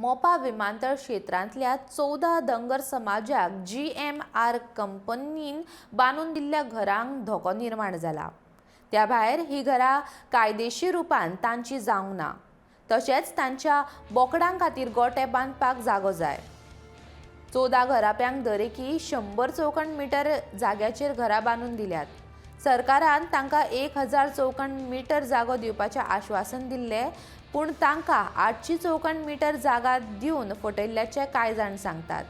मोपा विमानतळ क्षेत्रांतल्या 14 धनगर समाजाक GMR कंपनीन बांदून दिल्ल्या घरांक धोको निर्माण जाला। त्या भायर ही घरां कायदेशीर रुपान तांची जावंक ना, तशेंच तांच्या बोकडां खातीर गोटे बांदपाक जागो जाय। 14 घराप्यांक दरेकी 100 चौखण मीटर जाग्याचेर घरां बांदून दिल्यात। सरकारान तांकां 1000 चौखण मीटर जागो दिवपाचें आश्वासन दिल्लें, पूण तांकां 800 चौखण मीटर जागा दिवन फटयल्ल्याचें कांय जाण सांगतात।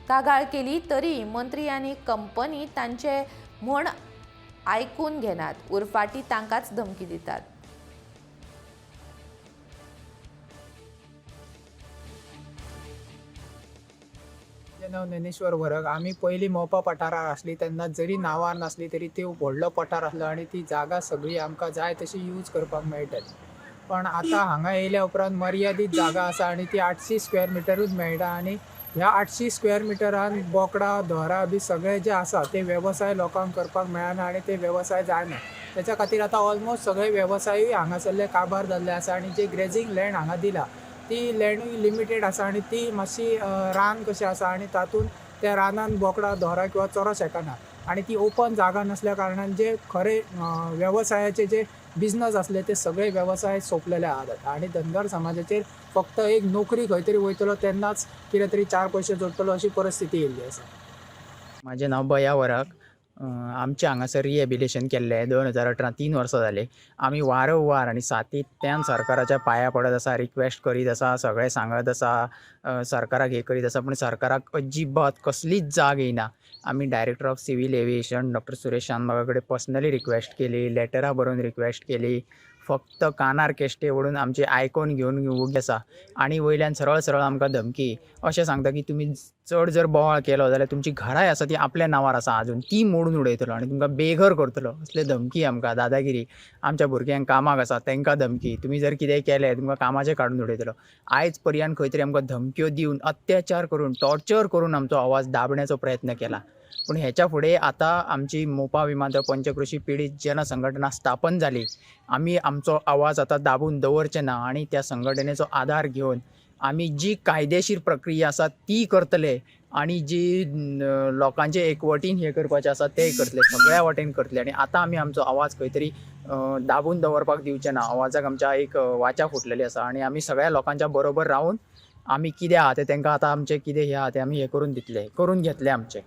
कागाळ केली तरी मंत्री आनी कंपनी तांचे म्हण आयकून घेनात, उरफाटी तांकांच धमकी दितात। नाव ज्ञानेश्वर वरग। आम्ही पहिली मोपा पठारार असली तेन्ना जरी नांवार नसली तरी ती व्हडलो पठार असलो आणि ती जागा सगळी आमकां जाय तशी यूज करपाक मेळटाली। पण आता हांगा येयल्या उपरांत मर्यादीत जागा आसा आणि ती 800 स्क्वेअर मिटरूच मेळटा आणि ह्या 800 स्क्वेअर मिटरान बोकडां धोरा बी सगळे जे आसा ते व्यवसाय लोकांक करपाक मेळना आणि ते व्यवसाय जायना। त्याच्या खातीर आता ऑलमोस्ट सगळे व्यवसायूय हांगासरले काबार जाल्ले आसा आणि जे ग्रेजिंग लँड हांगा दिला ती लँडूय लिमिटेड आसा आणि ती मातशी रान कशी आसा आणि तातूंत त्या रानान बोकडां धोरा किंवा चोरो शेकना आणि ती ओपन जागा नसल्या कारणान जे खरे व्यवसायाचे जे बिझनस असले ते सगळे व्यवसाय सोंपलेले आहात आणि धनगर समाजाचेर फक्त एक नोकरी खंय तरी वयतलो तेन्नाच कितें तरी 4 पयशे जोडटलो अशी परिस्थिती येयल्ली आसा। माझे नाव बया वराक। आमचे हांगासर रिहेबिलिटेशन केल्लें 2018 3 वर्सां जाली। आमी वारंवार आनी सातत्यान सरकाराच्या पांया पडत आसा, रिक्वेस्ट करीत आसा, सगळें सांगत आसा, सरकाराक हे करीत आसा, पूण सरकाराक अजिबात कसलीच जाग येयना। आमी director of civil aviation doctor Suresh शानबागा कडेन पर्सनली रिक्वेस्ट केली, लेटरां बरोवन रिक्वेस्ट केली, फक्त कानार केश्टे ओडून आमचे आयकून घेवन वगी आसा आणि वयल्यान सरळ सरळ आमकां धमकी अशें सांगता की तुमी चड जर बोवाळ केलो जाल्यार तुमची घराय आसा ती आपल्या नांवार आसा आजून ती मोडून उडयतलो आणि तुमकां बेघर करतलो, असले धमकी आमकां, दादागिरी। आमच्या भुरग्यांक कामाक आसा तांकां धमकी, तुमी जर कितेंय केलें तुमकां कामाचें काडून उडयतलो। आयज पर्यंत खंय तरी आमकां धमक्यो दिवन, अत्याचार करून, टॉर्चर करून आमचो आवाज दाबण्याचो प्रयत्न केला। पूण हेच्या फुडें आतां आमची मोपा विमानतळ पंचक्रोशी पीडित जनसंघटना स्थापन जाली। आमी आमचो आवाज आतां दाबून दवरचे ना आणि त्या संघटनेचो आधार घेवन आमी जी कायदेशीर प्रक्रिया आसा ती करतले आणि जी लोकांचे एकवटीन हे करपाचें आसा तें करतले, सगळ्या वटेन करतले आणि आतां आमी आमचो आवाज खंय तरी दाबून दवरपाक दिवचे ना। आवाजाक आमच्या एक वाचा फुटलेली आसा आणि आमी सगळ्या लोकांच्या बरोबर रावन आमी कितें आहा तें तांकां आतां आमचें कितें हें आहा तें आमी हें करून घेतले आमचें।